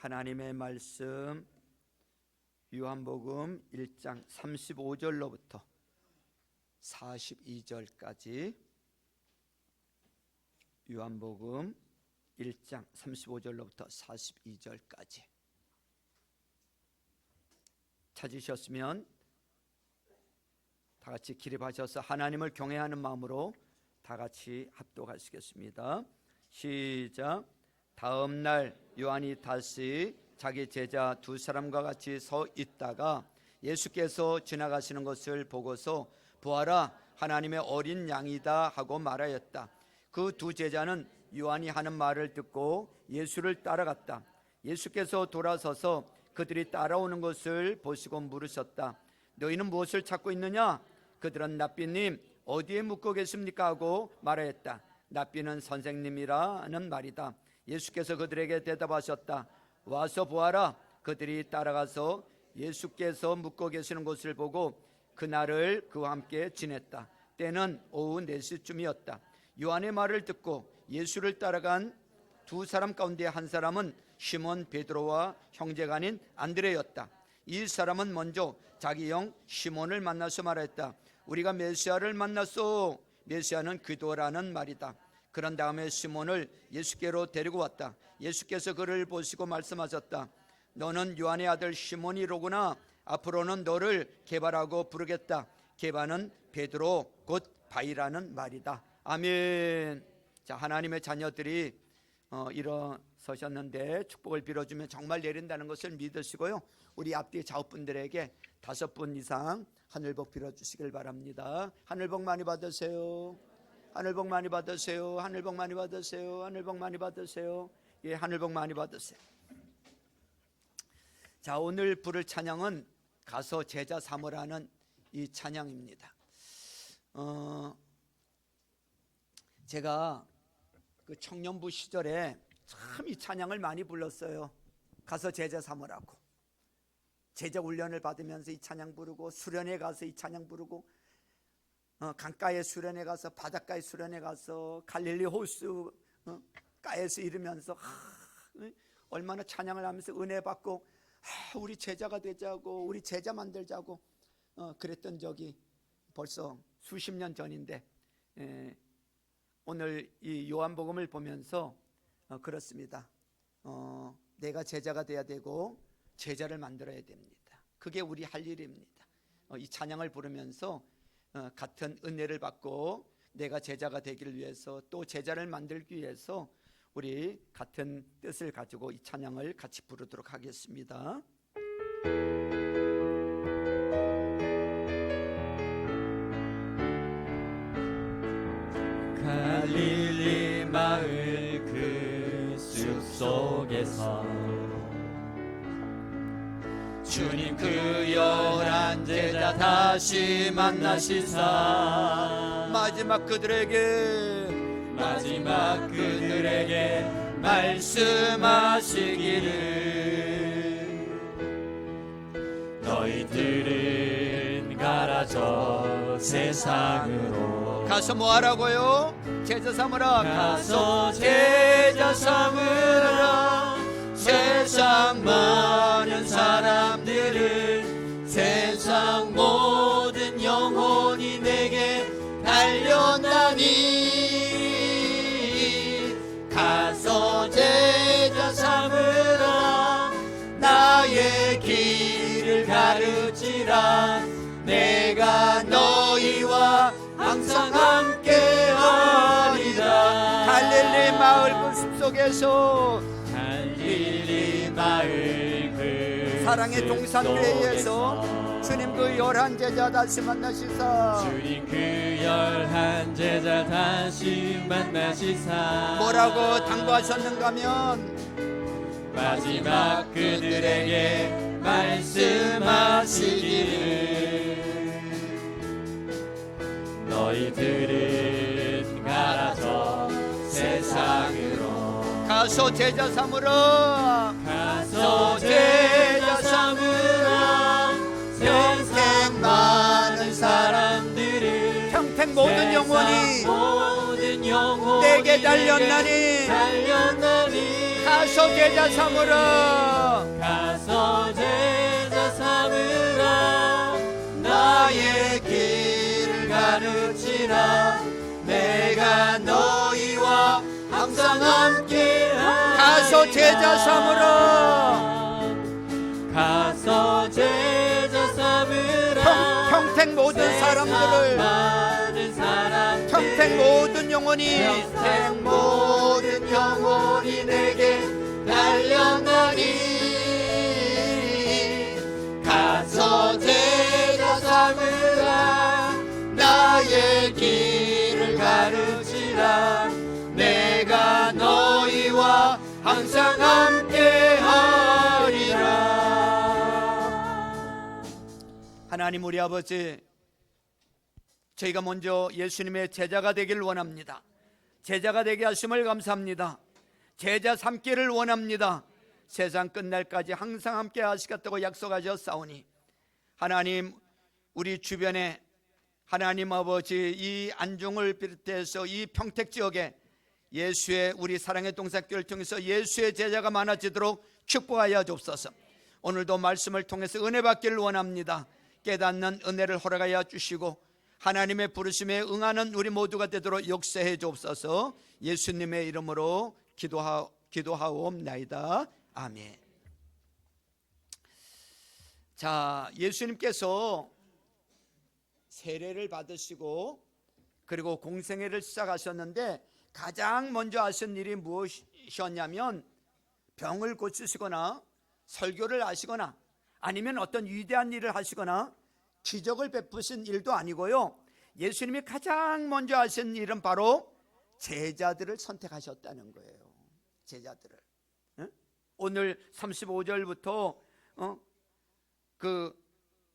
하나님의 말씀 요한복음 1장 35절로부터 42절까지 요한복음 1장 35절로부터 42절까지 찾으셨으면 다 같이 기립하셔서 하나님을 경외하는 마음으로 다 같이 합독하시겠습니다. 시작. 다음 날 요한이 다시 자기 제자 두 사람과 같이 서 있다가 예수께서 지나가시는 것을 보고서 보아라, 하나님의 어린 양이다 하고 말하였다. 그 두 제자는 요한이 하는 말을 듣고 예수를 따라갔다. 예수께서 돌아서서 그들이 따라오는 것을 보시고 물으셨다. 너희는 무엇을 찾고 있느냐? 그들은 랍비님, 어디에 묵고 계십니까? 하고 말하였다. 랍비는 선생님이라는 말이다. 예수께서 그들에게 대답하셨다. 와서 보아라. 그들이 따라가서 예수께서 묵고 계시는 곳을 보고 그날을 그와 함께 지냈다. 때는 오후 4시쯤이었다. 요한의 말을 듣고 예수를 따라간 두 사람 가운데 한 사람은 시몬 베드로와 형제가 아닌 안드레였다. 이 사람은 먼저 자기 형 시몬을 만나서 말했다. 우리가 메시아를 만났소. 메시아는 그리스도라는 말이다. 그런 다음에 시몬을 예수께로 데리고 왔다. 예수께서 그를 보시고 말씀하셨다. 너는 요한의 아들 시몬이로구나. 앞으로는 너를 게바라고 부르겠다. 게바는 베드로 곧 바위라는 말이다. 아멘. 자, 하나님의 자녀들이 일어서셨는데 축복을 빌어주면 정말 내린다는 것을 믿으시고요. 우리 앞뒤 좌우분들에게 5분 이상 하늘복 빌어주시길 바랍니다. 하늘복 많이 받으세요. 하늘복 많이 받으세요. 하늘복 많이 받으세요. 하늘복 많이 받으세요. 예, 하늘복 많이 받으세요. 자, 오늘 부를 찬양은 가서 제자 삼으라는 이 찬양입니다. 제가 그 청년부 시절에 참 이 찬양을 많이 불렀어요. 가서 제자 삼으라고. 제자 훈련을 받으면서 이 찬양 부르고, 수련회 가서 이 찬양 부르고, 강가에 수련회 가서, 바닷가에 수련회 가서, 갈릴리 호수 가에서 이르면서 얼마나 찬양을 하면서 은혜 받고 우리 제자가 되자고, 우리 제자 만들자고 그랬던 적이 벌써 수십 년 전인데, 오늘 이 요한복음을 보면서 그렇습니다. 내가 제자가 돼야 되고 제자를 만들어야 됩니다. 그게 우리 할 일입니다. 이 찬양을 부르면서 같은 은혜를 받고 내가 제자가 되기를 위해서, 또 제자를 만들기 위해서 우리 같은 뜻을 가지고 이 찬양을 같이 부르도록 하겠습니다. 갈릴리 마을 그 숲속에서 주님 그 11 제자 다시 만나시사 마지막 그들에게 말씀하시기를 너희들은 가라 저 세상으로. 가서 뭐 하라고요? 제자 삼으라. 가서 제자 삼으라. 세상 많은 사람들은 세상 모든 영혼이 내게 달려나니 가서 제자 삼으라. 나의 길을 가르치라. 내가 너희와 항상 함께하리라. 갈릴리 마을 그 숲속에서, 갈릴리 마을 그 사랑의 동산교회에서 주님 그 11 제자 다시 만나시사. 주님 그 11 제자 다시 만나시사 뭐라고 당부하셨는가 하면 마지막 그들에게 말씀하시기를 너희들은 가라 저 세상으로. 가서 제자 삼으라. 가서 제자 삼으라. 평생 많은 사람들을, 평생 모든 영혼이 내게 내게 달렸나니 달렸나니 가서 제자 삼으라. 가서 제자 삼으라 나의 길을 가르치라 내가 너희와 항상 함께하리라 가서 제자 삼으라 가서 제자 삼으라 평생 모든 사람들을 많은 사람들 평생 모든 영혼이 평생 모든 영혼이 내게 달려나니 가서 제자 삼으라 나의 길을 가르치라 내가 너희와 항상 함께하리라. 하나님 우리 아버지, 저희가 먼저 예수님의 제자가 되기를 원합니다. 제자가 되게 하심을 감사합니다. 제자 삼기를 원합니다. 세상 끝날까지 항상 함께 하시겠다고 약속하셨사오니 하나님 우리 주변에 하나님 아버지 이 안중을 비롯해서 이 평택 지역에 예수의 우리 사랑의 동산교회를 통해서 예수의 제자가 많아지도록 축복하여 주옵소서. 오늘도 말씀을 통해서 은혜 받기를 원합니다. 깨닫는 은혜를 허락하여 주시고 하나님의 부르심에 응하는 우리 모두가 되도록 역사해 주옵소서. 예수님의 이름으로 기도하옵나이다. 아멘. 자, 예수님께서 세례를 받으시고 그리고 공생애를 시작하셨는데 가장 먼저 하신 일이 무엇이었냐면 병을 고치시거나 설교를 하시거나 아니면 어떤 위대한 일을 하시거나 기적을 베푸신 일도 아니고요, 예수님이 가장 먼저 하신 일은 바로 제자들을 선택하셨다는 거예요. 제자들을. 오늘 35절부터 그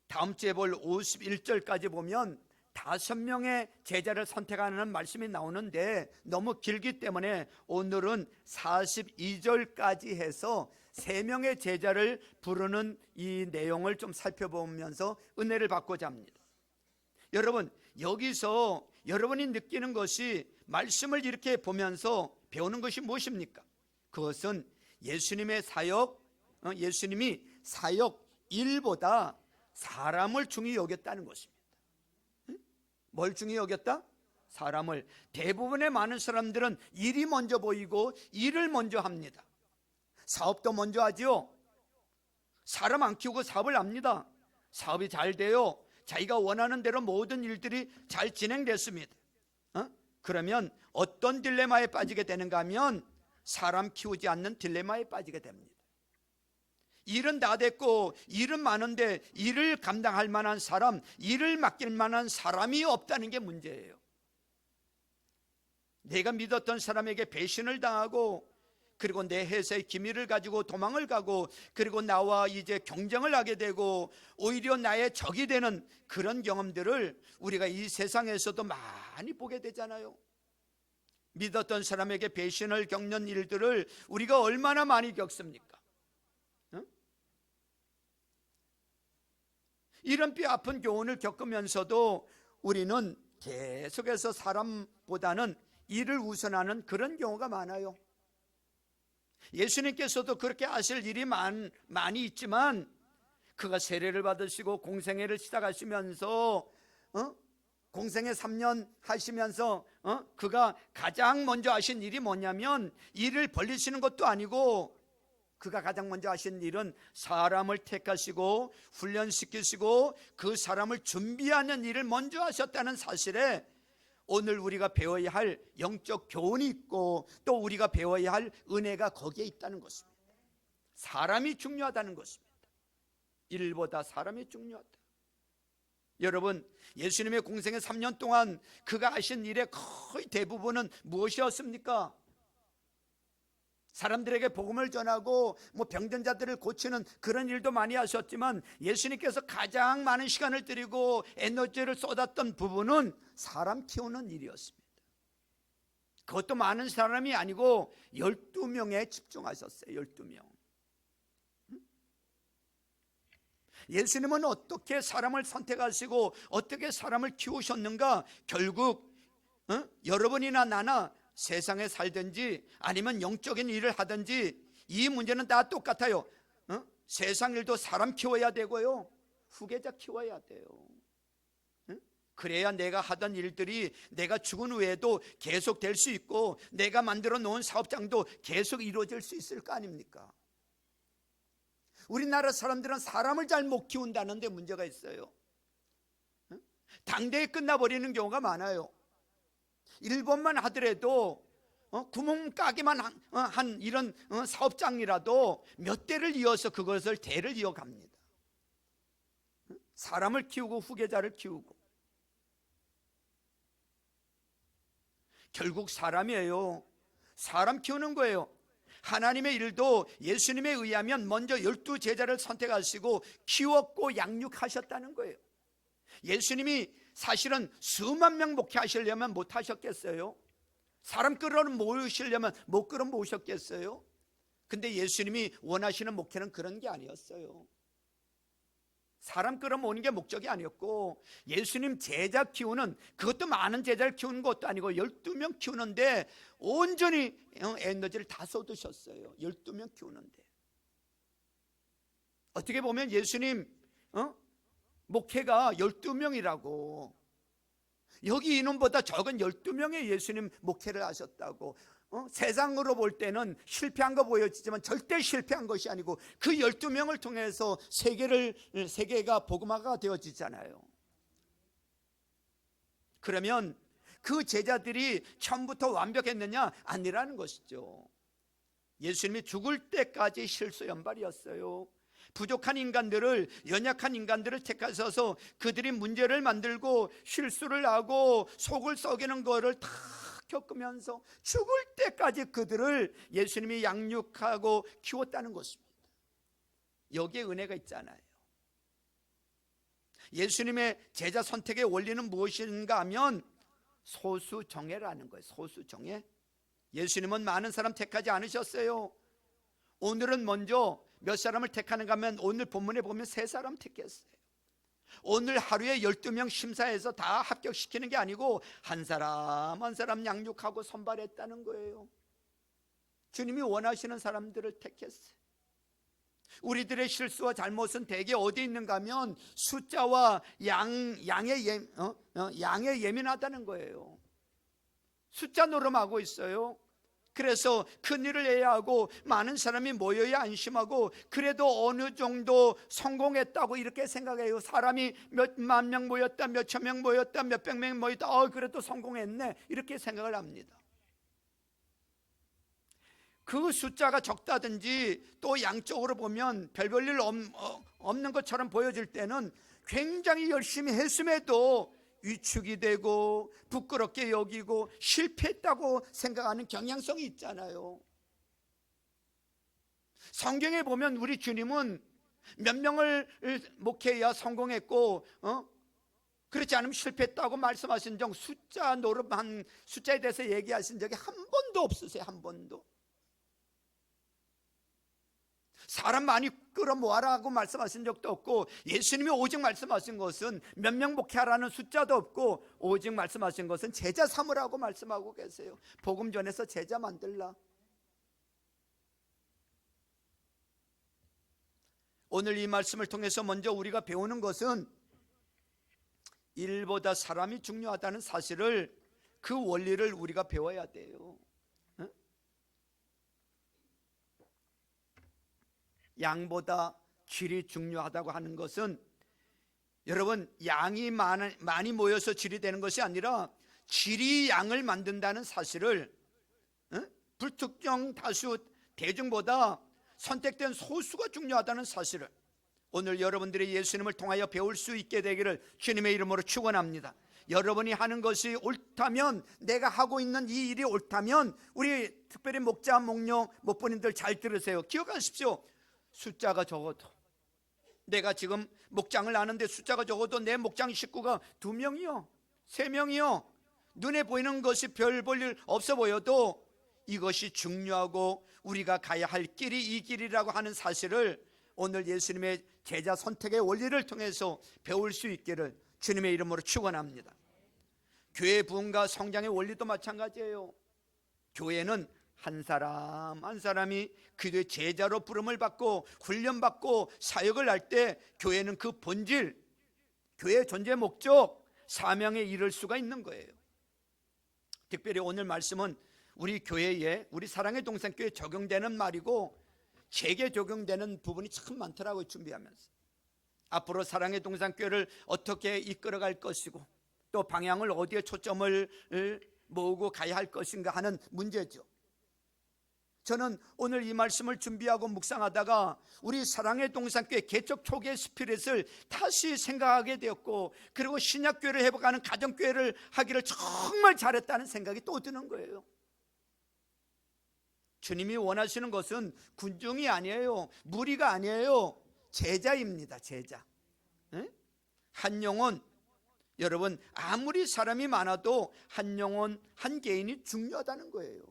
다음 주에 볼 51절까지 보면 5명의 제자를 선택하는 말씀이 나오는데 너무 길기 때문에 오늘은 42절까지 해서 3명의 제자를 부르는 이 내용을 좀 살펴보면서 은혜를 받고자 합니다. 여러분, 여기서 여러분이 느끼는 것이 말씀을 이렇게 보면서 배우는 것이 무엇입니까? 그것은 예수님의 사역, 예수님이 사역 일보다 사람을 중히 여겼다는 것입니다. 뭘 중히 여겼다? 사람을. 대부분의 많은 사람들은 일이 먼저 보이고 일을 먼저 합니다. 사업도 먼저 하지요. 사람 안 키우고 사업을 합니다. 사업이 잘 돼요. 자기가 원하는 대로 모든 일들이 잘 진행됐습니다. 그러면 어떤 딜레마에 빠지게 되는가 하면 사람 키우지 않는 딜레마에 빠지게 됩니다. 일은 다 됐고 일은 많은데 일을 감당할 만한 사람, 일을 맡길 만한 사람이 없다는 게 문제예요. 내가 믿었던 사람에게 배신을 당하고 그리고 내 회사의 기밀을 가지고 도망을 가고 그리고 나와 이제 경쟁을 하게 되고 오히려 나의 적이 되는 그런 경험들을 우리가 이 세상에서도 많이 보게 되잖아요. 믿었던 사람에게 배신을 겪는 일들을 우리가 얼마나 많이 겪습니까? 이런 뼈 아픈 교훈을 겪으면서도 우리는 계속해서 사람보다는 일을 우선하는 그런 경우가 많아요. 예수님께서도 그렇게 하실 일이 많이 있지만 그가 세례를 받으시고 공생애를 시작하시면서 공생애 3년 하시면서 그가 가장 먼저 하신 일이 뭐냐면 일을 벌리시는 것도 아니고 그가 가장 먼저 하신 일은 사람을 택하시고 훈련시키시고 그 사람을 준비하는 일을 먼저 하셨다는 사실에 오늘 우리가 배워야 할 영적 교훈이 있고 또 우리가 배워야 할 은혜가 거기에 있다는 것입니다. 사람이 중요하다는 것입니다. 일보다 사람이 중요하다. 여러분, 예수님의 공생애 3년 동안 그가 하신 일의 거의 대부분은 무엇이었습니까? 사람들에게 복음을 전하고 병든 자들을 고치는 그런 일도 많이 하셨지만 예수님께서 가장 많은 시간을 들이고 에너지를 쏟았던 부분은 사람 키우는 일이었습니다. 그것도 많은 사람이 아니고 12명에 집중하셨어요. 12명. 예수님은 어떻게 사람을 선택하시고 어떻게 사람을 키우셨는가? 결국 여러분이나 나나 세상에 살든지 아니면 영적인 일을 하든지 이 문제는 다 똑같아요. 세상 일도 사람 키워야 되고요, 후계자 키워야 돼요. 그래야 내가 하던 일들이 내가 죽은 후에도 계속 될 수 있고, 내가 만들어 놓은 사업장도 계속 이루어질 수 있을 거 아닙니까? 우리나라 사람들은 사람을 잘 못 키운다는 데 문제가 있어요. 당대에 끝나버리는 경우가 많아요. 일본만 하더라도 구멍가게만 한 이런 사업장이라도 몇 대를 이어서 그것을 대를 이어갑니다. 사람을 키우고 후계자를 키우고. 결국 사람이에요. 사람 키우는 거예요. 하나님의 일도 예수님에 의하면 먼저 12제자를 선택하시고 키웠고 양육하셨다는 거예요. 예수님이 사실은 수만 명 목회하시려면 못 하셨겠어요? 사람 끌어 모으시려면 못 끌어 모으셨겠어요? 근데 예수님이 원하시는 목회는 그런 게 아니었어요. 사람 끌어 모으는 게 목적이 아니었고, 예수님 제자 키우는, 그것도 많은 제자를 키우는 것도 아니고 12명 키우는데 온전히 에너지를 다 쏟으셨어요. 12명 키우는데. 어떻게 보면 예수님 목회가 12명이라고, 여기 인원보다 적은 12명의 예수님 목회를 하셨다고. 세상으로 볼 때는 실패한 거 보여지지만 절대 실패한 것이 아니고, 그 12명을 통해서 세계가 복음화가 되어지잖아요. 그러면 그 제자들이 처음부터 완벽했느냐? 아니라는 것이죠. 예수님이 죽을 때까지 실수 연발이었어요. 부족한 인간들을, 연약한 인간들을 택하셔서 그들이 문제를 만들고 실수를 하고 속을 썩이는 거를 다 겪으면서 죽을 때까지 그들을 예수님이 양육하고 키웠다는 것입니다. 여기에 은혜가 있잖아요. 예수님의 제자 선택의 원리는 무엇인가 하면 소수정예라는 거예요. 소수정예. 예수님은 많은 사람 택하지 않으셨어요. 오늘은 먼저 몇 사람을 택하는가 하면 오늘 본문에 보면 3사람 택했어요. 오늘 하루에 12명 심사해서 다 합격시키는 게 아니고 한 사람 한 사람 양육하고 선발했다는 거예요. 주님이 원하시는 사람들을 택했어요. 우리들의 실수와 잘못은 대개 어디 있는가 하면 숫자와 양에 예민하다는 거예요. 숫자 노름하고 있어요. 그래서 큰일을 해야 하고 많은 사람이 모여야 안심하고, 그래도 어느 정도 성공했다고 이렇게 생각해요. 사람이 몇만 명 모였다, 몇천 명 모였다, 몇백 명 모였다, 그래도 성공했네, 이렇게 생각을 합니다. 그 숫자가 적다든지 또 양쪽으로 보면 별 볼 일 없는 것처럼 보여질 때는 굉장히 열심히 했음에도 위축이 되고 부끄럽게 여기고 실패했다고 생각하는 경향성이 있잖아요. 성경에 보면 우리 주님은 몇 명을 목회해야 성공했고 그렇지 않으면 실패했다고 말씀하신 적, 숫자 노름한 숫자에 대해서 얘기하신 적이 한 번도 없으세요. 한 번도. 사람 많이 끌어모아라고 말씀하신 적도 없고, 예수님이 오직 말씀하신 것은 몇 명 목회하라는 숫자도 없고, 오직 말씀하신 것은 제자 삼으라고 말씀하고 계세요. 복음 전에서 제자 만들라. 오늘 이 말씀을 통해서 먼저 우리가 배우는 것은 일보다 사람이 중요하다는 사실을, 그 원리를 우리가 배워야 돼요. 양보다 질이 중요하다고 하는 것은, 여러분, 양이 많이 모여서 질이 되는 것이 아니라 질이 양을 만든다는 사실을, 불특정 다수 대중보다 선택된 소수가 중요하다는 사실을 오늘 여러분들이 예수님을 통하여 배울 수 있게 되기를 주님의 이름으로 축원합니다. 여러분이 하는 것이 옳다면, 내가 하고 있는 이 일이 옳다면, 우리 특별히 목자, 목녀, 목본인들 잘 들으세요. 기억하십시오. 숫자가 적어도, 내가 지금 목장을 하는데 숫자가 적어도 내 목장 식구가 2명이요, 3명이요, 눈에 보이는 것이 별 볼 일 없어 보여도 이것이 중요하고 우리가 가야 할 길이 이 길이라고 하는 사실을 오늘 예수님의 제자 선택의 원리를 통해서 배울 수 있기를 주님의 이름으로 축원합니다. 교회 부흥과 성장의 원리도 마찬가지예요. 교회는 한 사람 한 사람이 그리스도의 제자로 부름을 받고 훈련받고 사역을 할 때 교회는 그 본질, 교회의 존재 목적, 사명에 이를 수가 있는 거예요. 특별히 오늘 말씀은 우리 교회에, 우리 사랑의 동산교회에 적용되는 말이고 제게 적용되는 부분이 참 많더라고요. 준비하면서 앞으로 사랑의 동산교회를 어떻게 이끌어갈 것이고 또 방향을 어디에 초점을 모으고 가야 할 것인가 하는 문제죠. 저는 오늘 이 말씀을 준비하고 묵상하다가 우리 사랑의 동산교회 개척 초기의 스피릿을 다시 생각하게 되었고, 그리고 신약교회를 회복하는 가정교회를 하기를 정말 잘했다는 생각이 또 드는 거예요. 주님이 원하시는 것은 군중이 아니에요, 무리가 아니에요, 제자입니다. 제자. 한 영혼, 여러분 아무리 사람이 많아도 한 영혼 한 개인이 중요하다는 거예요.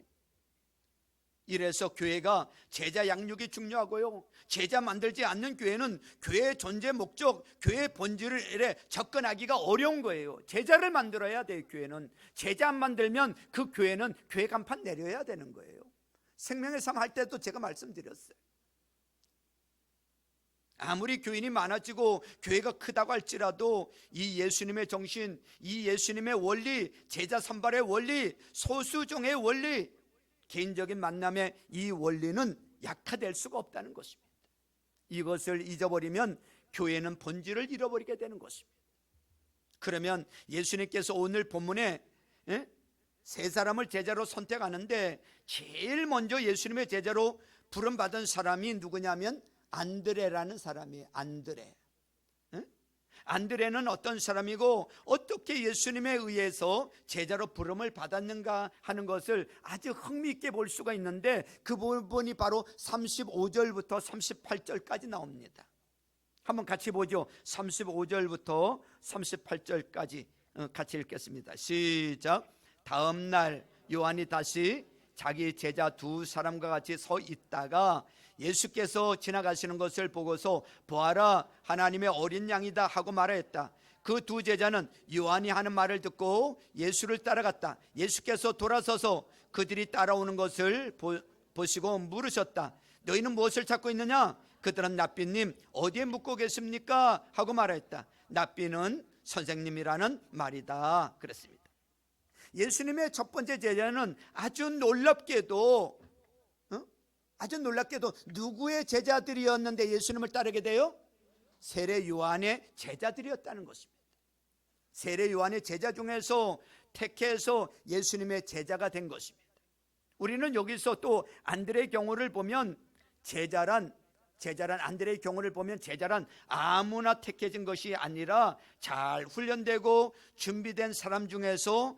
이래서 교회가 제자 양육이 중요하고요, 제자 만들지 않는 교회는 교회의 존재 목적, 교회의 본질에 접근하기가 어려운 거예요. 제자를 만들어야 돼요. 교회는 제자 안 만들면 그 교회는 교회 간판 내려야 되는 거예요. 생명의 삶 할 때도 제가 말씀드렸어요. 아무리 교인이 많아지고 교회가 크다고 할지라도 이 예수님의 정신, 이 예수님의 원리, 제자 선발의 원리, 소수종의 원리, 개인적인 만남의 이 원리는 약화될 수가 없다는 것입니다. 이것을 잊어버리면 교회는 본질을 잃어버리게 되는 것입니다. 그러면 예수님께서 오늘 본문에 세 사람을 제자로 선택하는데 제일 먼저 예수님의 제자로 부름받은 사람이 누구냐면 안드레라는 사람이에요. 안드레. 안드레는 어떤 사람이고 어떻게 예수님에 의해서 제자로 부름을 받았는가 하는 것을 아주 흥미있게 볼 수가 있는데, 그 부분이 바로 35절부터 38절까지 나옵니다. 한번 같이 보죠. 35절부터 38절까지 같이 읽겠습니다. 시작. 다음 날 요한이 다시 자기 제자 두 사람과 같이 서 있다가 예수께서 지나가시는 것을 보고서 보아라, 하나님의 어린 양이다 하고 말하였다. 그 두 제자는 요한이 하는 말을 듣고 예수를 따라갔다. 예수께서 돌아서서 그들이 따라오는 것을 보시고 물으셨다. 너희는 무엇을 찾고 있느냐? 그들은 랍비님 어디에 묵고 계십니까? 하고 말하였다. 랍비는 선생님이라는 말이다 그랬습니다. 예수님의 첫 번째 제자는 아주 놀랍게도 누구의 제자들이었는데 예수님을 따르게 돼요? 세례 요한의 제자들이었다는 것입니다. 세례 요한의 제자 중에서 택해서 예수님의 제자가 된 것입니다. 우리는 여기서 또 안드레의 경우를 보면 제자란 안드레의 경우를 보면 제자란 아무나 택해진 것이 아니라 잘 훈련되고 준비된 사람 중에서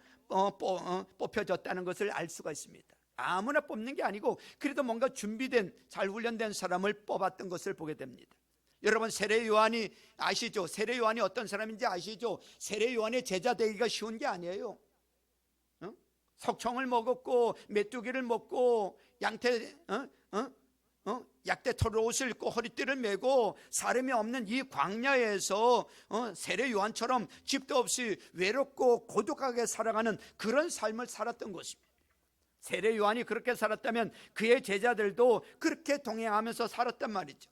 뽑혀졌다는 것을 알 수가 있습니다. 아무나 뽑는 게 아니고 그래도 뭔가 준비된, 잘 훈련된 사람을 뽑았던 것을 보게 됩니다. 여러분 세례 요한이 아시죠? 세례 요한이 어떤 사람인지 아시죠? 세례 요한의 제자 되기가 쉬운 게 아니에요. 석청을 먹었고 메뚜기를 먹고 약대 털 옷을 입고 허리띠를 메고 사람이 없는 이 광야에서 세례 요한처럼 집도 없이 외롭고 고독하게 살아가는 그런 삶을 살았던 것입니다. 세례 요한이 그렇게 살았다면 그의 제자들도 그렇게 동행하면서 살았단 말이죠.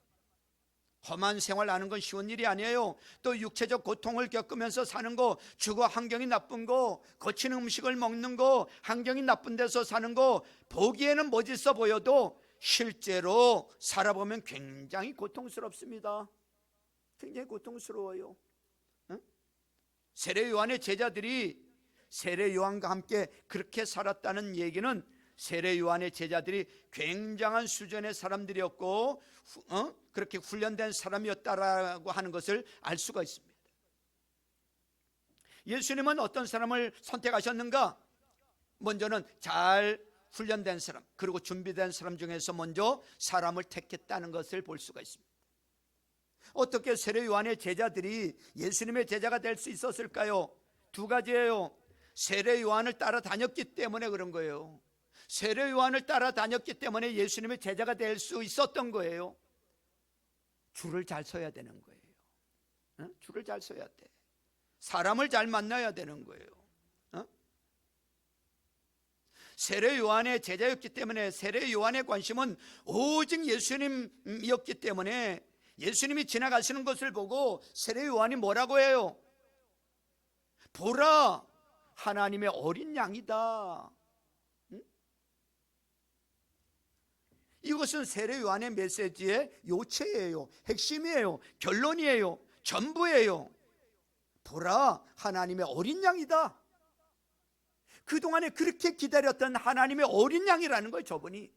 험한 생활 하는 건 쉬운 일이 아니에요. 또 육체적 고통을 겪으면서 사는 거, 주거 환경이 나쁜 거, 거친 음식을 먹는 거, 환경이 나쁜 데서 사는 거, 보기에는 멋있어 보여도 실제로 살아보면 굉장히 고통스럽습니다. 굉장히 고통스러워요. 세례 요한의 제자들이 세례 요한과 함께 그렇게 살았다는 얘기는 세례 요한의 제자들이 굉장한 수준의 사람들이었고 그렇게 훈련된 사람이었다라고 하는 것을 알 수가 있습니다. 예수님은 어떤 사람을 선택하셨는가? 먼저는 잘 훈련된 사람, 그리고 준비된 사람 중에서 먼저 사람을 택했다는 것을 볼 수가 있습니다. 어떻게 세례 요한의 제자들이 예수님의 제자가 될 수 있었을까요? 두 가지예요. 세례 요한을 따라다녔기 때문에 그런 거예요. 세례 요한을 따라다녔기 때문에 예수님의 제자가 될 수 있었던 거예요. 줄을 잘 서야 되는 거예요. 줄을 잘 서야 돼. 사람을 잘 만나야 되는 거예요. 세례 요한의 제자였기 때문에 세례 요한의 관심은 오직 예수님이었기 때문에 예수님이 지나가시는 것을 보고 세례 요한이 뭐라고 해요? 보라, 하나님의 어린 양이다. 이것은 세례 요한의 메시지의 요체예요. 핵심이에요. 결론이에요. 전부예요. 보라, 하나님의 어린 양이다. 그동안에 그렇게 기다렸던 하나님의 어린 양이라는 거예요. 저분이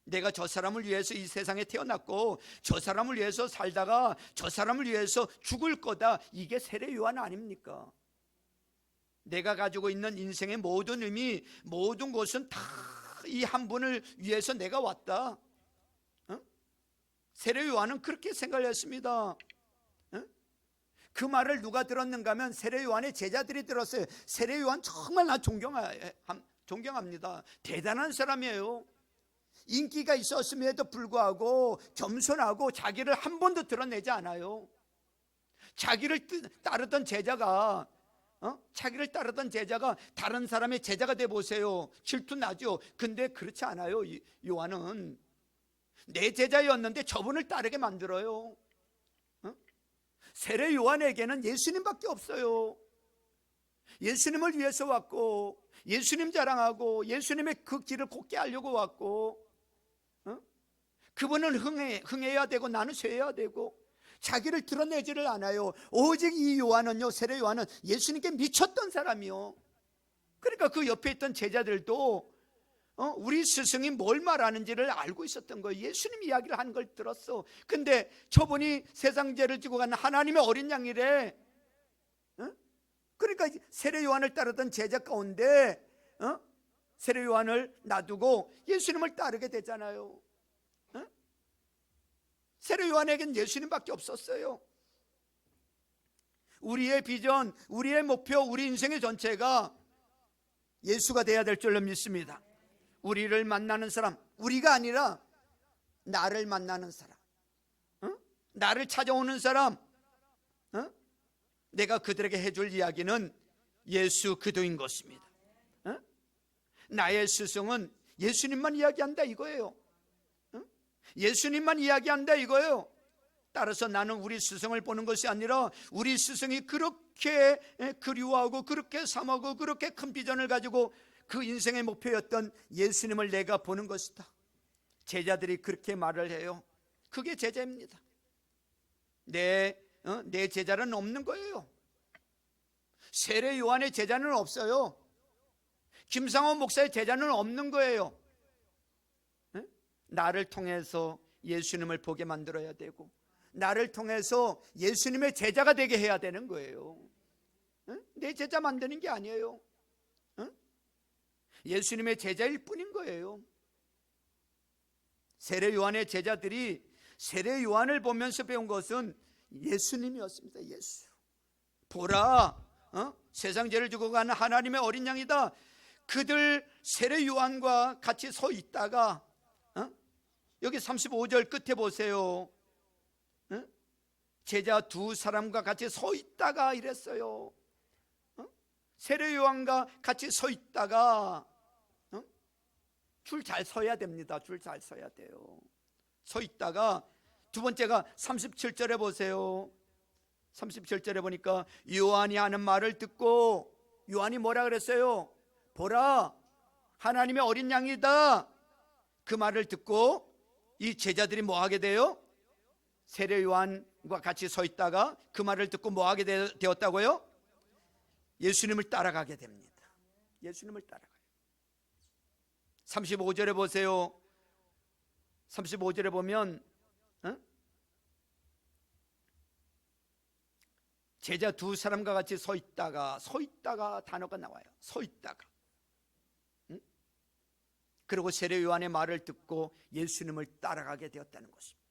내가 저 사람을 위해서 이 세상에 태어났고 저 사람을 위해서 살다가 저 사람을 위해서 죽을 거다. 이게 세례 요한 아닙니까? 내가 가지고 있는 인생의 모든 의미, 모든 것은 다 이 한 분을 위해서 내가 왔다. 세례 요한은 그렇게 생각을 했습니다. 그 말을 누가 들었는가 하면 세례 요한의 제자들이 들었어요. 세례 요한 정말 나 존경합니다. 대단한 사람이에요. 인기가 있었음에도 불구하고 겸손하고 자기를 한 번도 드러내지 않아요. 자기를 따르던 제자가 다른 사람의 제자가 돼 보세요. 질투나죠. 근데 그렇지 않아요. 요한은 내 제자였는데 저분을 따르게 만들어요. 세례 요한에게는 예수님밖에 없어요. 예수님을 위해서 왔고 예수님 자랑하고 예수님의 그 길을 곱게 하려고 왔고, 그분은 흥해야 되고 나는 쇠해야 되고 자기를 드러내지를 않아요. 오직 이 요한은요, 세례 요한은 예수님께 미쳤던 사람이요. 그러니까 그 옆에 있던 제자들도 우리 스승이 뭘 말하는지를 알고 있었던 거예요. 예수님 이야기를 하는 걸 들었어. 근데 저분이 세상 죄를 지고 간 하나님의 어린 양이래. 그러니까 세례 요한을 따르던 제자 가운데 세례 요한을 놔두고 예수님을 따르게 되잖아요. 세례 요한에겐 예수님밖에 없었어요. 우리의 비전, 우리의 목표, 우리 인생의 전체가 예수가 돼야 될 줄로 믿습니다. 우리를 만나는 사람, 우리가 아니라 나를 만나는 사람, 나를 찾아오는 사람, 내가 그들에게 해줄 이야기는 예수 그도인 것입니다. 나의 스승은 예수님만 이야기한다 이거예요. 예수님만 이야기한다 이거예요. 따라서 나는 우리 스승을 보는 것이 아니라 우리 스승이 그렇게 그리워하고 그렇게 삼하고 그렇게 큰 비전을 가지고 그 인생의 목표였던 예수님을 내가 보는 것이다. 제자들이 그렇게 말을 해요. 그게 제자입니다. 내 제자는 없는 거예요. 세례 요한의 제자는 없어요. 김상원 목사의 제자는 없는 거예요. 나를 통해서 예수님을 보게 만들어야 되고 나를 통해서 예수님의 제자가 되게 해야 되는 거예요. 내 제자 만드는 게 아니에요. 예수님의 제자일 뿐인 거예요. 세례 요한의 제자들이 세례 요한을 보면서 배운 것은 예수님이었습니다. 예수. 보라, 세상 죄를 지고 가는 하나님의 어린 양이다. 그들 세례 요한과 같이 서 있다가 여기 35절 끝에 보세요. 제자 두 사람과 같이 서 있다가 이랬어요. 세례 요한과 같이 서 있다가 줄 잘 서야 됩니다. 줄 잘 서야 돼요. 서 있다가 두 번째가 37절에 보세요. 37절에 보니까 요한이 하는 말을 듣고 요한이 뭐라 그랬어요? 보라, 하나님의 어린 양이다. 그 말을 듣고 이 제자들이 뭐 하게 돼요? 세례 요한과 같이 서 있다가 그 말을 듣고 뭐 하게 되었다고요? 예수님을 따라가게 됩니다. 예수님을 따라가요. 35절에 보세요. 35절에 보면 제자 두 사람과 같이 서 있다가 단어가 나와요. 서 있다가. 그리고 세례 요한의 말을 듣고 예수님을 따라가게 되었다는 것입니다.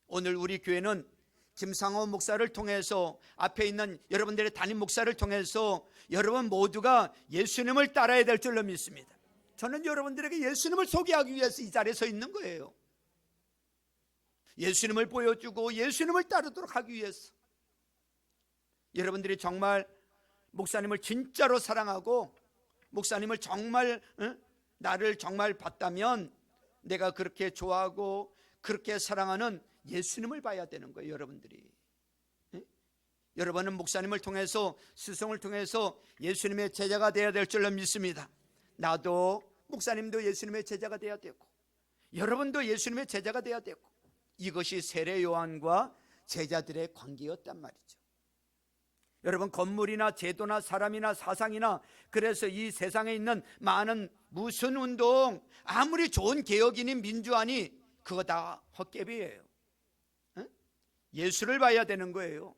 오늘 우리 교회는 김상호 목사를 통해서 앞에 있는 여러분들의 담임 목사를 통해서 여러분 모두가 예수님을 따라야 될 줄로 믿습니다. 저는 여러분들에게 예수님을 소개하기 위해서 이 자리에 서 있는 거예요. 예수님을 보여주고 예수님을 따르도록 하기 위해서. 여러분들이 정말 목사님을 진짜로 사랑하고 목사님을 정말 나를 정말 봤다면 내가 그렇게 좋아하고 그렇게 사랑하는 예수님을 봐야 되는 거예요. 여러분들이 여러분은 목사님을 통해서 스승을 통해서 예수님의 제자가 되어야 될 줄로 믿습니다. 나도 목사님도 예수님의 제자가 되어야 되고 여러분도 예수님의 제자가 되어야 되고 이것이 세례 요한과 제자들의 관계였단 말이죠. 여러분 건물이나 제도나 사람이나 사상이나 그래서 이 세상에 있는 많은 무슨 운동 아무리 좋은 개혁이니 민주화니 그거 다 헛개비예요. 예수를 봐야 되는 거예요.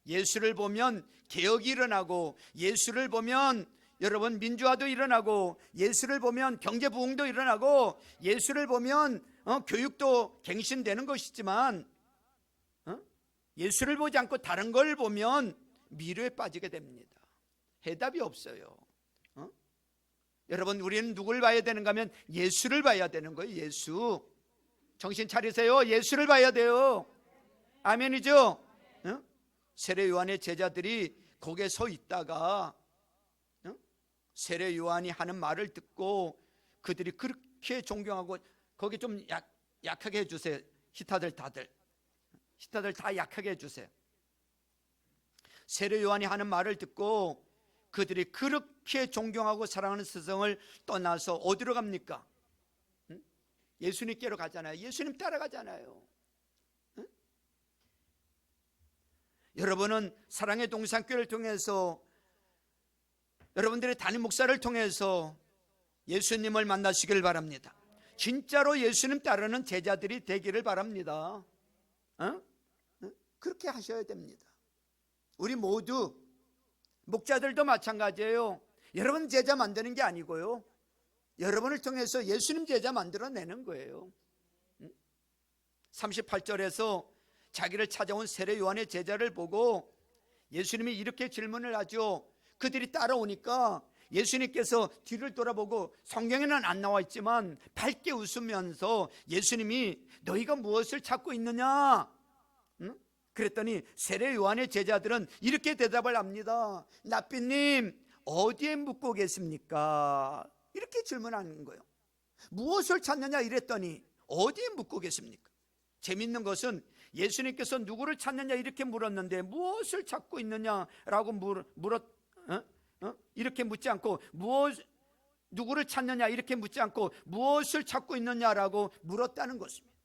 예수를 보면 개혁이 일어나고 예수를 보면 여러분 민주화도 일어나고 예수를 보면 경제 부흥도 일어나고 예수를 보면 교육도 갱신되는 것이지만 예수를 보지 않고 다른 걸 보면 미래에 빠지게 됩니다. 해답이 없어요. 여러분 우리는 누굴 봐야 되는가 하면 예수를 봐야 되는 거예요. 예수. 정신 차리세요. 예수를 봐야 돼요. 아멘이죠? 세례 요한의 제자들이 거기에 서 있다가 세례 요한이 하는 말을 듣고 그들이 그렇게 존경하고 거기 좀 약하게 해주세요. 히타들 다 약하게 해주세요. 세례 요한이 하는 말을 듣고 그들이 그렇게 존경하고 사랑하는 스승을 떠나서 어디로 갑니까? 예수님께로 가잖아요. 예수님 따라가잖아요. 여러분은 사랑의 동산교회를 통해서 여러분들의 담임 목사를 통해서 예수님을 만나시길 바랍니다. 진짜로 예수님 따르는 제자들이 되기를 바랍니다. 그렇게 하셔야 됩니다. 우리 모두 목자들도 마찬가지예요. 여러분 제자 만드는 게 아니고요, 여러분을 통해서 예수님 제자 만들어내는 거예요. 38절에서 자기를 찾아온 세례 요한의 제자를 보고 예수님이 이렇게 질문을 하죠. 그들이 따라오니까 예수님께서 뒤를 돌아보고 성경에는 안 나와 있지만 밝게 웃으면서 예수님이 너희가 무엇을 찾고 있느냐? 그랬더니 세례 요한의 제자들은 이렇게 대답을 합니다. 랍비님 어디에 묻고 계십니까? 이렇게 질문하는 거예요. 무엇을 찾느냐 이랬더니 어디에 묻고 계십니까? 재밌는 것은 예수님께서 누구를 찾느냐 이렇게 물었는데 무엇을 찾고 있느냐라고 이렇게 묻지 않고 누구를 찾느냐 이렇게 묻지 않고 무엇을 찾고 있느냐라고 물었다는 것입니다.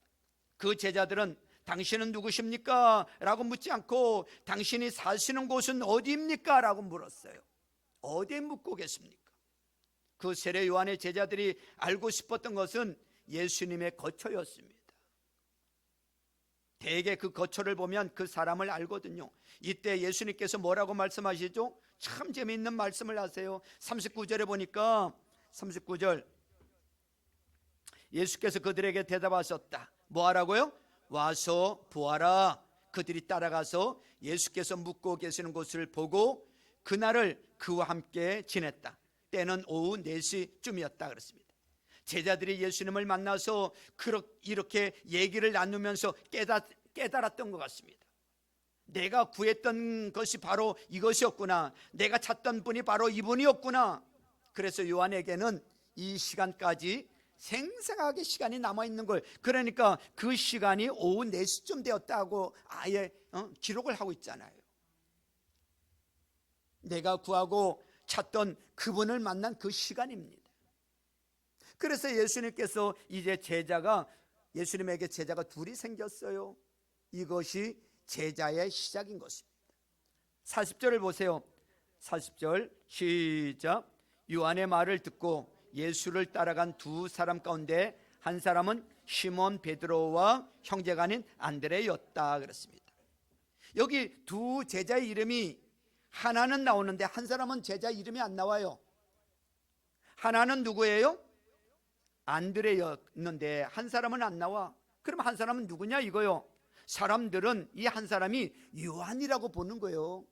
그 제자들은 당신은 누구십니까? 라고 묻지 않고 당신이 사시는 곳은 어디입니까? 라고 물었어요. 어디에 묻고 계십니까? 그 세례 요한의 제자들이 알고 싶었던 것은 예수님의 거처였습니다. 대개 그 거처를 보면 그 사람을 알거든요. 이때 예수님께서 뭐라고 말씀하시죠? 참 재미있는 말씀을 하세요. 39절에 보니까 39절 예수께서 그들에게 대답하셨다. 뭐 하라고요? 와서 보아라. 그들이 따라가서 예수께서 묵고 계시는 곳을 보고 그날을 그와 함께 지냈다. 때는 오후 4시쯤이었다 그렇습니다. 제자들이 예수님을 만나서 이렇게 얘기를 나누면서 깨달았던 것 같습니다. 내가 구했던 것이 바로 이것이었구나. 내가 찾던 분이 바로 이분이었구나. 그래서 요한에게는 이 시간까지 생생하게 시간이 남아있는 걸, 그러니까 그 시간이 오후 4시쯤 되었다고 아예 기록을 하고 있잖아요. 내가 구하고 찾던 그분을 만난 그 시간입니다. 그래서 예수님께서 이제 예수님에게 제자가 둘이 생겼어요. 이것이 제자의 시작인 것입니다. 40절을 보세요. 40절 시작. 요한의 말을 듣고 예수를 따라간 두 사람 가운데 한 사람은 시몬 베드로와 형제가 아닌 안드레였다 그랬습니다. 여기 두 제자의 이름이 하나는 나오는데 한 사람은 제자 이름이 안 나와요. 하나는 누구예요? 안드레였는데 한 사람은 안 나와. 그럼 한 사람은 누구냐 이거요. 사람들은 이 한 사람이 요한이라고 보는 거예요.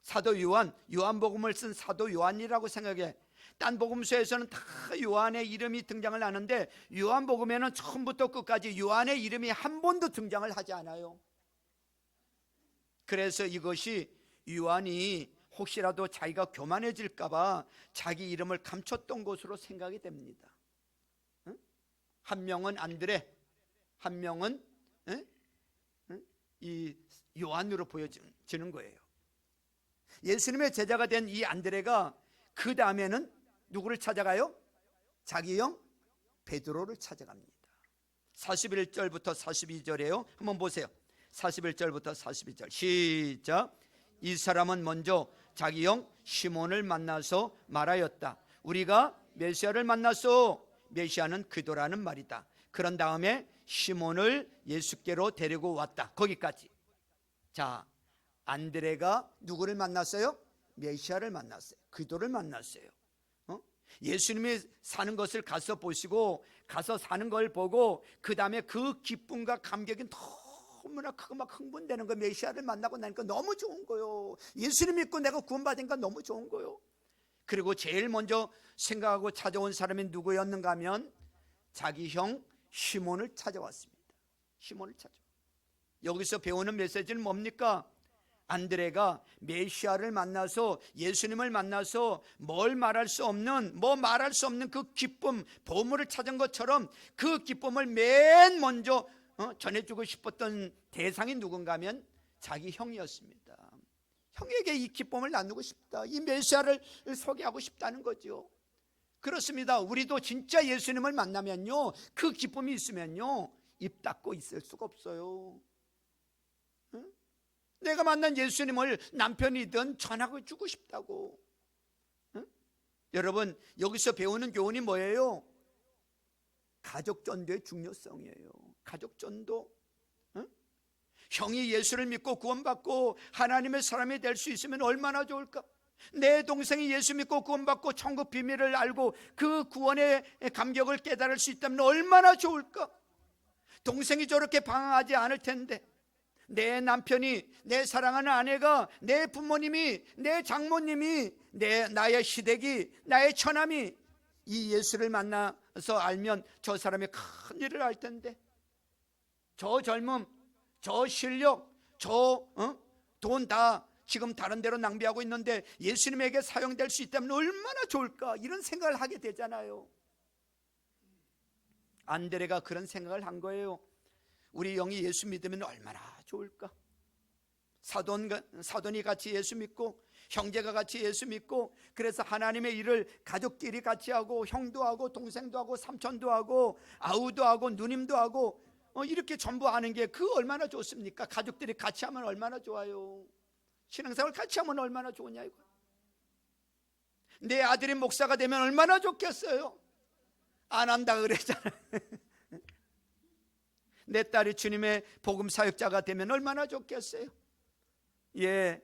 사도 요한복음을 쓴 사도 요한이라고 생각해. 딴 복음서에서는 다 요한의 이름이 등장을 하는데 요한복음에는 처음부터 끝까지 요한의 이름이 한 번도 등장을 하지 않아요. 그래서 이것이 요한이 혹시라도 자기가 교만해질까 봐 자기 이름을 감췄던 것으로 생각이 됩니다. 응? 한 명은 안드레, 한 명은 이 요한으로 보여지는 거예요. 예수님의 제자가 된 이 안드레가 그 다음에는 누구를 찾아가요? 자기 형 베드로를 찾아갑니다. 41절부터 42절이에요. 한번 보세요. 41절부터 42절 시작. 이 사람은 먼저 자기 형 시몬을 만나서 말하였다. 우리가 메시아를 만났소. 메시아는 그리스도라는 말이다. 그런 다음에 시몬을 예수께로 데리고 왔다. 거기까지. 자, 안드레가 누구를 만났어요? 메시아를 만났어요. 그리스도를 만났어요. 예수님이 사는 것을 가서 보시고 가서 사는 걸 보고 그 다음에 그 기쁨과 감격이 너무나 크고 막 흥분되는 거. 메시아를 만나고 나니까 너무 좋은 거요. 예수님 믿고 내가 구원받으니까 너무 좋은 거요. 그리고 제일 먼저 생각하고 찾아온 사람이 누구였는가 하면 자기 형 시몬을 찾아왔습니다. 시몬을 찾아. 여기서 배우는 메시지는 뭡니까? 안드레가 메시아를 만나서 예수님을 만나서 말할 수 없는 그 기쁨, 보물을 찾은 것처럼 그 기쁨을 맨 먼저 전해주고 싶었던 대상이 누군가 하면 자기 형이었습니다. 형에게 이 기쁨을 나누고 싶다. 이 메시아를 소개하고 싶다는 거죠. 그렇습니다. 우리도 진짜 예수님을 만나면요, 그 기쁨이 있으면요, 입 닫고 있을 수가 없어요. 내가 만난 예수님을 남편이든 전하고 주고 싶다고. 여러분, 여기서 배우는 교훈이 뭐예요? 가족 전도의 중요성이에요. 가족 전도. 형이 예수를 믿고 구원받고 하나님의 사람이 될 수 있으면 얼마나 좋을까? 내 동생이 예수 믿고 구원받고 천국 비밀을 알고 그 구원의 감격을 깨달을 수 있다면 얼마나 좋을까? 동생이 저렇게 방황하지 않을 텐데, 내 남편이, 내 사랑하는 아내가, 내 부모님이, 내 장모님이, 나의 시댁이, 나의 처남이 이 예수를 만나서 알면 저 사람이 큰 일을 할 텐데, 저 젊음, 저 실력, 저 돈 다 지금 다른 데로 낭비하고 있는데 예수님에게 사용될 수 있다면 얼마나 좋을까? 이런 생각을 하게 되잖아요. 안드레가 그런 생각을 한 거예요. 우리 영이 예수 믿으면 얼마나 좋을까? 사돈이 같이 예수 믿고 형제가 같이 예수 믿고, 그래서 하나님의 일을 가족끼리 같이 하고, 형도 하고 동생도 하고 삼촌도 하고 아우도 하고 누님도 하고 이렇게 전부 하는 게 그 얼마나 좋습니까? 가족들이 같이 하면 얼마나 좋아요. 신앙생활 같이 하면 얼마나 좋으냐 이거. 내 아들이 목사가 되면 얼마나 좋겠어요. 안 한다 그랬잖아요. 내 딸이 주님의 복음 사역자가 되면 얼마나 좋겠어요. 예,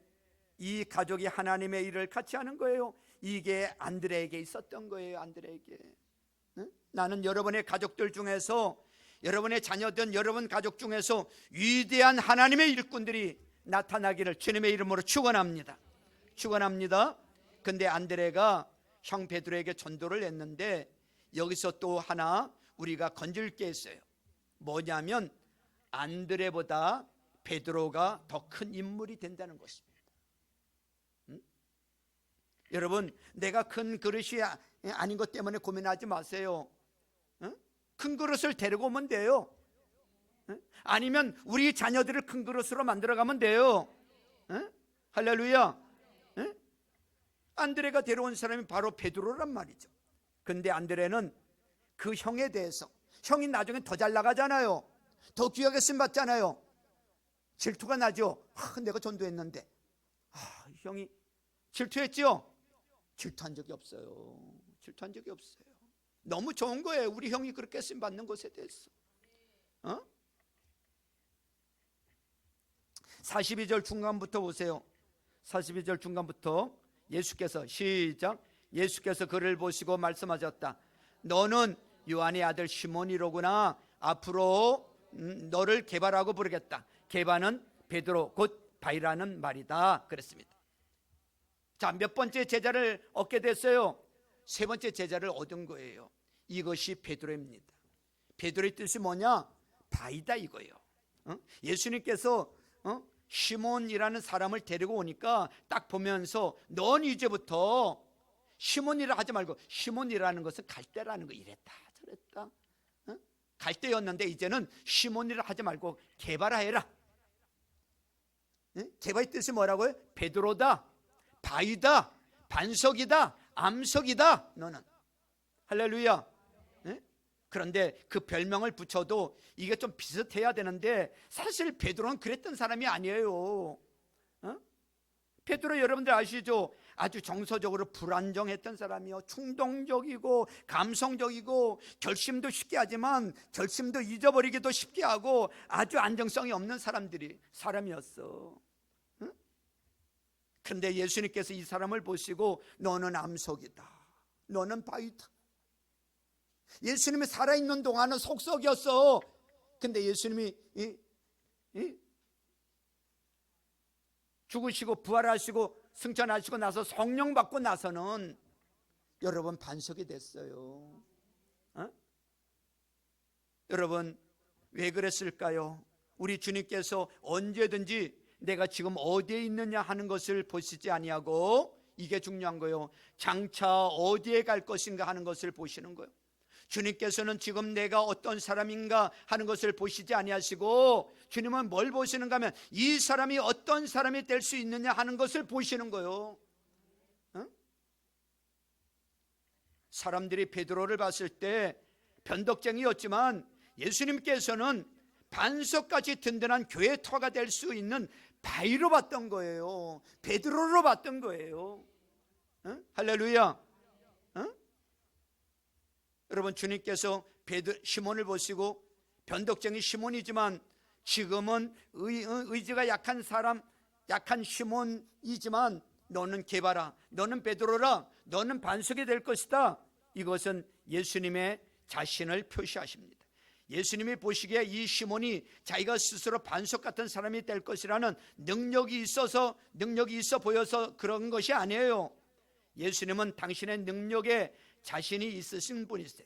이 가족이 하나님의 일을 같이 하는 거예요. 이게 안드레에게 있었던 거예요. 안드레에게. 나는 여러분의 가족들 중에서, 여러분의 자녀든 여러분 가족 중에서 위대한 하나님의 일꾼들이 나타나기를 주님의 이름으로 축원합니다. 축원합니다. 근데 안드레가 형 베드로에게 전도를 했는데 여기서 또 하나 우리가 건질 게 있어요. 뭐냐면 안드레보다 베드로가 더 큰 인물이 된다는 것입니다. 여러분, 내가 큰 그릇이 아닌 것 때문에 고민하지 마세요. 큰 그릇을 데리고 오면 돼요. 아니면 우리 자녀들을 큰 그릇으로 만들어가면 돼요. 할렐루야. 안드레가 데려온 사람이 바로 베드로란 말이죠. 근데 안드레는 그 형에 대해서, 형이 나중에 더 잘 나가잖아요. 더 귀하게 쓰임 받잖아요. 질투가 나죠. 내가 전도했는데 형이 질투했죠. 질투한 적이 없어요. 질투한 적이 없어요. 너무 좋은 거예요. 우리 형이 그렇게 쓰임 받는 것에 대해서. 42절 중간부터 보세요. 42절 중간부터 예수께서, 시작. 예수께서 그를 보시고 말씀하셨다. 너는 요한의 아들 시몬이로구나. 앞으로 너를 게바라고 부르겠다. 게바는 베드로 곧 바이라는 말이다 그랬습니다. 자, 몇 번째 제자를 얻게 됐어요? 세 번째 제자를 얻은 거예요. 이것이 베드로입니다. 베드로의 뜻이 뭐냐? 바이다 이거예요. 예수님께서 시몬이라는 사람을 데리고 오니까 딱 보면서 넌 이제부터 시몬이라 하지 말고 시몬이라는 것은 갈대라는 거, 이랬다 저랬다, 갈대였는데 이제는 시몬이라 하지 말고 게바라 해라. 게바의 뜻이 뭐라고요? 베드로다, 바위다, 반석이다, 암석이다 너는. 할렐루야. 그런데 그 별명을 붙여도 이게 좀 비슷해야 되는데 사실 베드로는 그랬던 사람이 아니에요. 베드로 여러분들 아시죠? 아주 정서적으로 불안정했던 사람이요, 충동적이고 감성적이고 결심도 쉽게 하지만 결심도 잊어버리기도 쉽게 하고 아주 안정성이 없는 사람이었어. 그런데 예수님께서 이 사람을 보시고 너는 암석이다, 너는 바위다. 예수님이 살아있는 동안은 속썩이었어. 근데 예수님이 죽으시고 부활하시고 승천하시고 나서 성령 받고 나서는 여러분 반석이 됐어요. 여러분 왜 그랬을까요? 우리 주님께서 언제든지 내가 지금 어디에 있느냐 하는 것을 보시지 아니하고, 이게 중요한 거예요. 장차 어디에 갈 것인가 하는 것을 보시는 거예요. 주님께서는 지금 내가 어떤 사람인가 하는 것을 보시지 아니하시고 주님은 뭘 보시는가 하면 이 사람이 어떤 사람이 될 수 있느냐 하는 것을 보시는 거예요. 사람들이 베드로를 봤을 때 변덕쟁이였지만 예수님께서는 반석까지 든든한 교회 터가 될 수 있는 바위로 봤던 거예요. 베드로로 봤던 거예요. 할렐루야. 여러분 주님께서 시몬을 보시고 변덕쟁이 시몬이지만 지금은 의지가 약한 사람, 약한 시몬이지만 너는 게바라, 너는 베드로라, 너는 반석이 될 것이다. 이것은 예수님의 자신을 표시하십니다. 예수님이 보시기에 이 시몬이 자기가 스스로 반석 같은 사람이 될 것이라는 능력이 있어 보여서 그런 것이 아니에요. 예수님은 당신의 능력에 자신이 있으신 분이세요.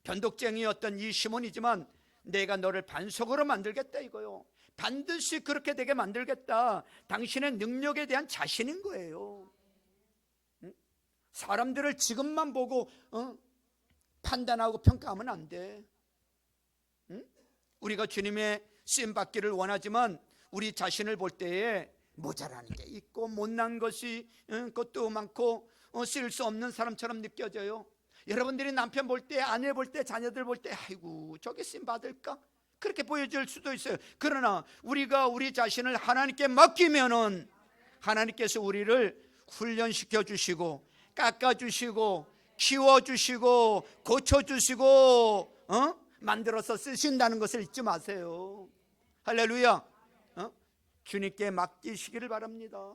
변덕쟁이였던 이 시몬이지만 내가 너를 반석으로 만들겠다 이거요. 반드시 그렇게 되게 만들겠다. 당신의 능력에 대한 자신인 거예요. 사람들을 지금만 보고 판단하고 평가하면 안 돼. 우리가 주님의 쓰임받기를 원하지만 우리 자신을 볼 때에 모자라는 게 있고 못난 것이 것도 많고 쓸 수 없는 사람처럼 느껴져요. 여러분들이 남편 볼 때, 아내 볼 때, 자녀들 볼 때 아이고 저게 쓰임 받을까? 그렇게 보여질 수도 있어요. 그러나 우리가 우리 자신을 하나님께 맡기면은 하나님께서 우리를 훈련시켜 주시고 깎아주시고 키워주시고 고쳐주시고 만들어서 쓰신다는 것을 잊지 마세요. 할렐루야. 주님께 맡기시기를 바랍니다.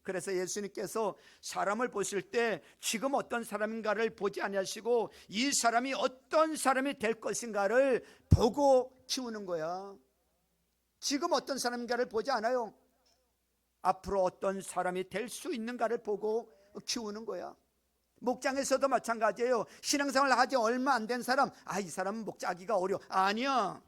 그래서 예수님께서 사람을 보실 때 지금 어떤 사람인가를 보지 아니하시고 이 사람이 어떤 사람이 될 것인가를 보고 키우는 거야. 지금 어떤 사람인가를 보지 않아요. 앞으로 어떤 사람이 될 수 있는가를 보고 키우는 거야. 목장에서도 마찬가지예요. 신앙생활 하지 얼마 안 된 사람, 이 사람은 목자기가 어려워. 아니야.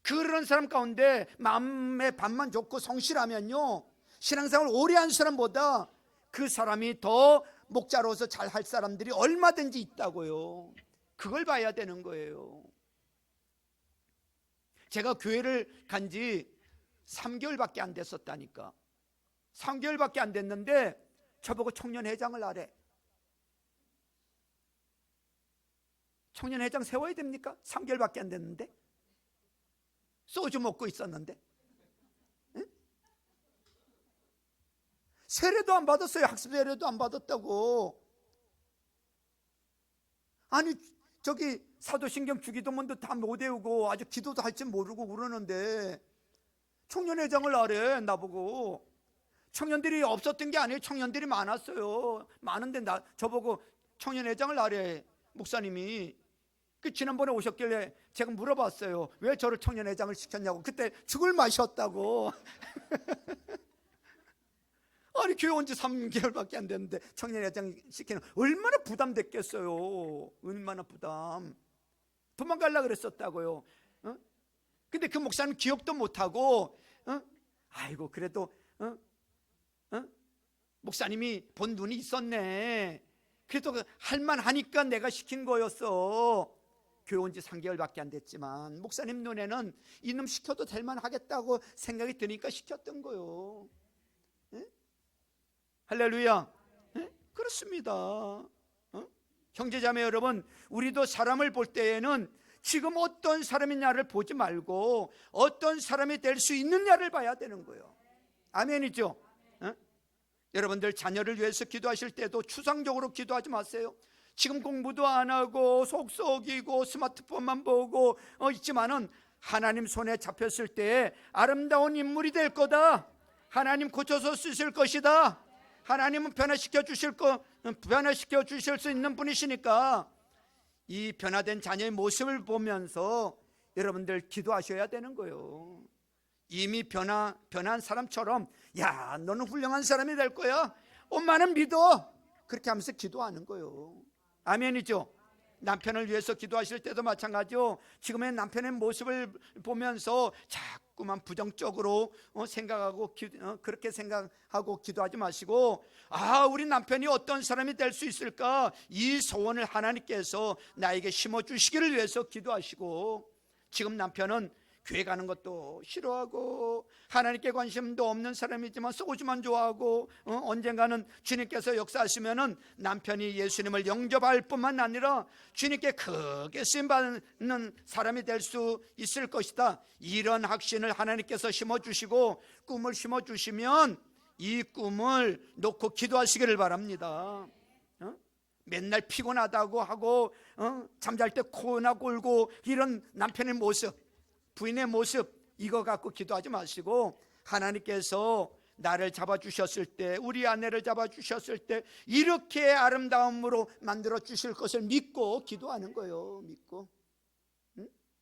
그런 사람 가운데 마음의 반만 좋고 성실하면요, 신앙생활 오래 한 사람보다 그 사람이 더 목자로서 잘 할 사람들이 얼마든지 있다고요. 그걸 봐야 되는 거예요. 제가 교회를 간 지 3개월밖에 안 됐었다니까. 3개월밖에 안 됐는데 저보고 청년회장을 하래. 청년회장 세워야 됩니까? 3개월밖에 안 됐는데. 소주 먹고 있었는데. 응? 세례도 안 받았어요. 학습 세례도 안 받았다고. 아니 저기 사도신경 주기도문도 다 못 외우고 아주 기도도 할 줄 모르고 그러는데 청년회장을 하래. 나보고. 청년들이 없었던 게 아니에요. 청년들이 많았어요. 많은데 저보고 청년회장을 하래. 목사님이. 지난번에 오셨길래 제가 물어봤어요. 왜 저를 청년회장을 시켰냐고. 그때 죽을 맛이었다고. 아니 교회 온 지 3개월밖에 안 됐는데 청년회장 시키는 얼마나 부담됐겠어요. 얼마나 부담. 도망가려고 그랬었다고요. 근데 그 목사님 기억도 못하고 아이고 그래도 목사님이 본 눈이 있었네. 그래도 할만하니까 내가 시킨 거였어. 교회 온 지 3개월밖에 안 됐지만 목사님 눈에는 이놈 시켜도 될 만하겠다고 생각이 드니까 시켰던 거요. 할렐루야. 그렇습니다. 형제자매 여러분, 우리도 사람을 볼 때에는 지금 어떤 사람이냐를 보지 말고 어떤 사람이 될 수 있느냐를 봐야 되는 거예요. 아멘이죠? 여러분들 자녀를 위해서 기도하실 때도 추상적으로 기도하지 마세요. 지금 공부도 안 하고 속썩이고 스마트폰만 보고 있지만은 하나님 손에 잡혔을 때 아름다운 인물이 될 거다. 하나님 고쳐서 쓰실 것이다. 하나님은 변화시켜 주실 수 있는 분이시니까 이 변화된 자녀의 모습을 보면서 여러분들 기도하셔야 되는 거예요. 이미 변한 사람처럼 야 너는 훌륭한 사람이 될 거야. 엄마는 믿어. 그렇게 하면서 기도하는 거예요. 아멘이죠? 남편을 위해서 기도하실 때도 마찬가지요. 지금의 남편의 모습을 보면서 자꾸만 부정적으로 생각하고 그렇게 생각하고 기도하지 마시고 우리 남편이 어떤 사람이 될 수 있을까? 이 소원을 하나님께서 나에게 심어주시기를 위해서 기도하시고, 지금 남편은 교회 가는 것도 싫어하고 하나님께 관심도 없는 사람이지만 소주만 좋아하고 언젠가는 주님께서 역사하시면은 남편이 예수님을 영접할 뿐만 아니라 주님께 크게 쓰임받는 사람이 될 수 있을 것이다. 이런 확신을 하나님께서 심어주시고 꿈을 심어주시면 이 꿈을 놓고 기도하시기를 바랍니다. 맨날 피곤하다고 하고 잠잘 때 코나 골고 이런 남편의 모습, 부인의 모습, 이거 갖고 기도하지 마시고 하나님께서 나를 잡아주셨을 때, 우리 아내를 잡아주셨을 때 이렇게 아름다움으로 만들어 주실 것을 믿고 기도하는 거예요. 믿고.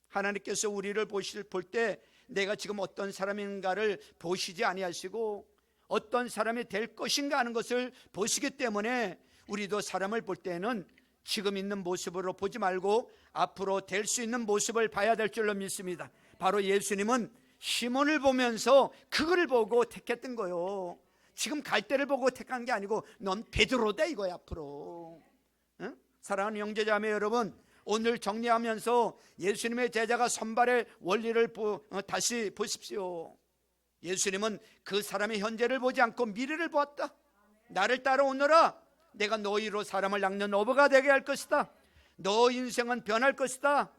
하나님께서 우리를 볼 때 내가 지금 어떤 사람인가를 보시지 아니하시고 어떤 사람이 될 것인가 하는 것을 보시기 때문에 우리도 사람을 볼 때는 지금 있는 모습으로 보지 말고 앞으로 될 수 있는 모습을 봐야 될 줄로 믿습니다. 바로 예수님은 시몬을 보면서 그거를 보고 택했던 거예요. 지금 갈대를 보고 택한 게 아니고 넌 베드로다 이거야 앞으로. 사랑하는 형제자매 여러분, 오늘 정리하면서 예수님의 제자가 선발의 원리를 다시 보십시오. 예수님은 그 사람의 현재를 보지 않고 미래를 보았다. 나를 따라오너라. 내가 너희로 사람을 낚는 어부가 되게 할 것이다. 너 인생은 변할 것이다.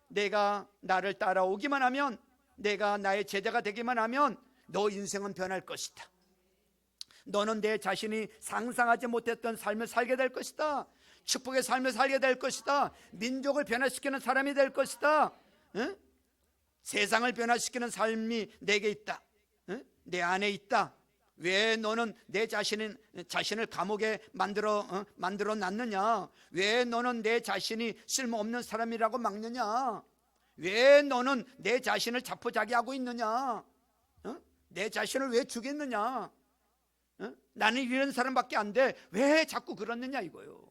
내가 나를 따라오기만 하면, 내가 나의 제자가 되기만 하면 너 인생은 변할 것이다. 너는 내 자신이 상상하지 못했던 삶을 살게 될 것이다. 축복의 삶을 살게 될 것이다. 민족을 변화시키는 사람이 될 것이다. 세상을 변화시키는 삶이 내게 있다. 내 안에 있다. 왜 너는 내 자신을 감옥에 만들어 놨느냐? 왜 너는 내 자신이 쓸모없는 사람이라고 막느냐? 왜 너는 내 자신을 자포자기하고 있느냐? 내 자신을 왜 죽였느냐? 나는 이런 사람밖에 안 돼. 왜 자꾸 그러느냐 이거요.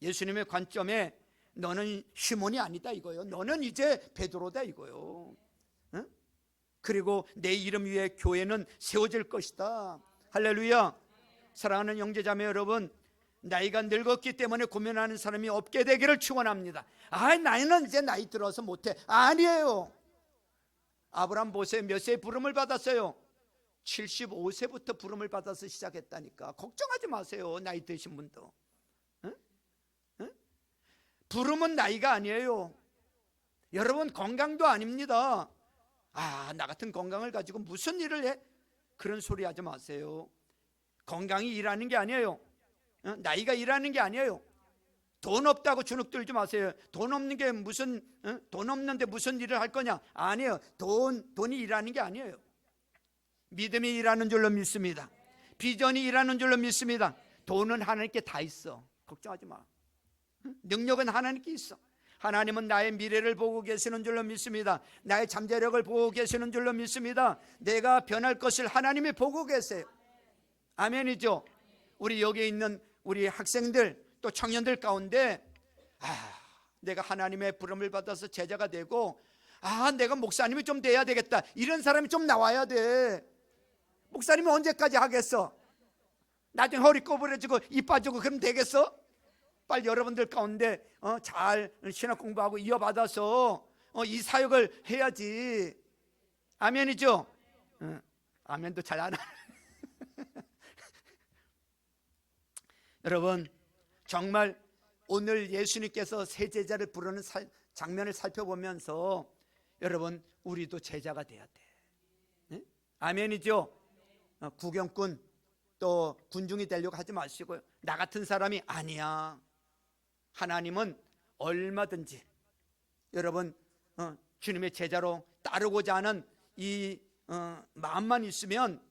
예수님의 관점에 너는 시몬이 아니다 이거요. 너는 이제 베드로다 이거요. 그리고 내 이름 위에 교회는 세워질 것이다. 할렐루야. 사랑하는 형제자매 여러분, 나이가 늙었기 때문에 고민하는 사람이 없게 되기를 축원합니다. 나이는 이제 나이 들어서 못해. 아니에요. 아브라함 보세요. 몇 세에 부름을 받았어요? 75세부터 부름을 받아서 시작했다니까. 걱정하지 마세요. 나이 드신 분도. 부름은 나이가 아니에요. 여러분, 건강도 아닙니다. 나 같은 건강을 가지고 무슨 일을 해? 그런 소리 하지 마세요. 건강이 일하는 게 아니에요. 나이가 일하는 게 아니에요. 돈 없다고 주눅 들지 마세요. 돈 없는데 무슨 일을 할 거냐? 아니에요. 돈이 일하는 게 아니에요. 믿음이 일하는 줄로 믿습니다. 비전이 일하는 줄로 믿습니다. 돈은 하나님께 다 있어. 걱정하지 마. 능력은 하나님께 있어. 하나님은 나의 미래를 보고 계시는 줄로 믿습니다. 나의 잠재력을 보고 계시는 줄로 믿습니다. 내가 변할 것을 하나님이 보고 계세요. 아멘이죠. 우리 여기 있는 우리 학생들 또 청년들 가운데 내가 하나님의 부름을 받아서 제자가 되고, 아, 내가 목사님이 좀 돼야 되겠다, 이런 사람이 좀 나와야 돼. 목사님이 언제까지 하겠어? 나중에 허리 꼬부러지고 이 빠지고 그러면 되겠어? 빨리 여러분들 가운데 잘 신학 공부하고 이어받아서 이 사역을 해야지. 아멘이죠? 아멘도 잘 안 하네. 여러분, 정말 오늘 예수님께서 새 제자를 부르는 장면을 살펴보면서 여러분, 우리도 제자가 돼야 돼. 네? 아멘이죠? 구경꾼 또 군중이 되려고 하지 마시고요. 나 같은 사람이 아니야. 하나님은 얼마든지 여러분 주님의 제자로 따르고자 하는 이 마음만 있으면,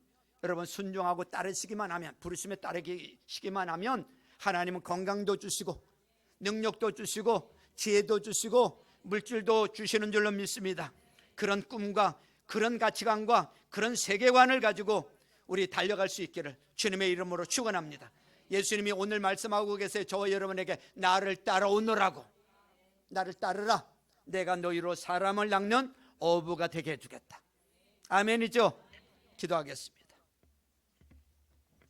여러분 순종하고 따르시기만 하면, 부르심에 따르시기만 하면 하나님은 건강도 주시고 능력도 주시고 지혜도 주시고 물질도 주시는 줄로 믿습니다. 그런 꿈과 그런 가치관과 그런 세계관을 가지고 우리 달려갈 수 있기를 주님의 이름으로 축원합니다. 예수님이 오늘 말씀하고 계세요. 저와 여러분에게 나를 따라오너라고. 나를 따르라. 내가 너희로 사람을 낚는 어부가 되게 해주겠다. 아멘이죠? 기도하겠습니다.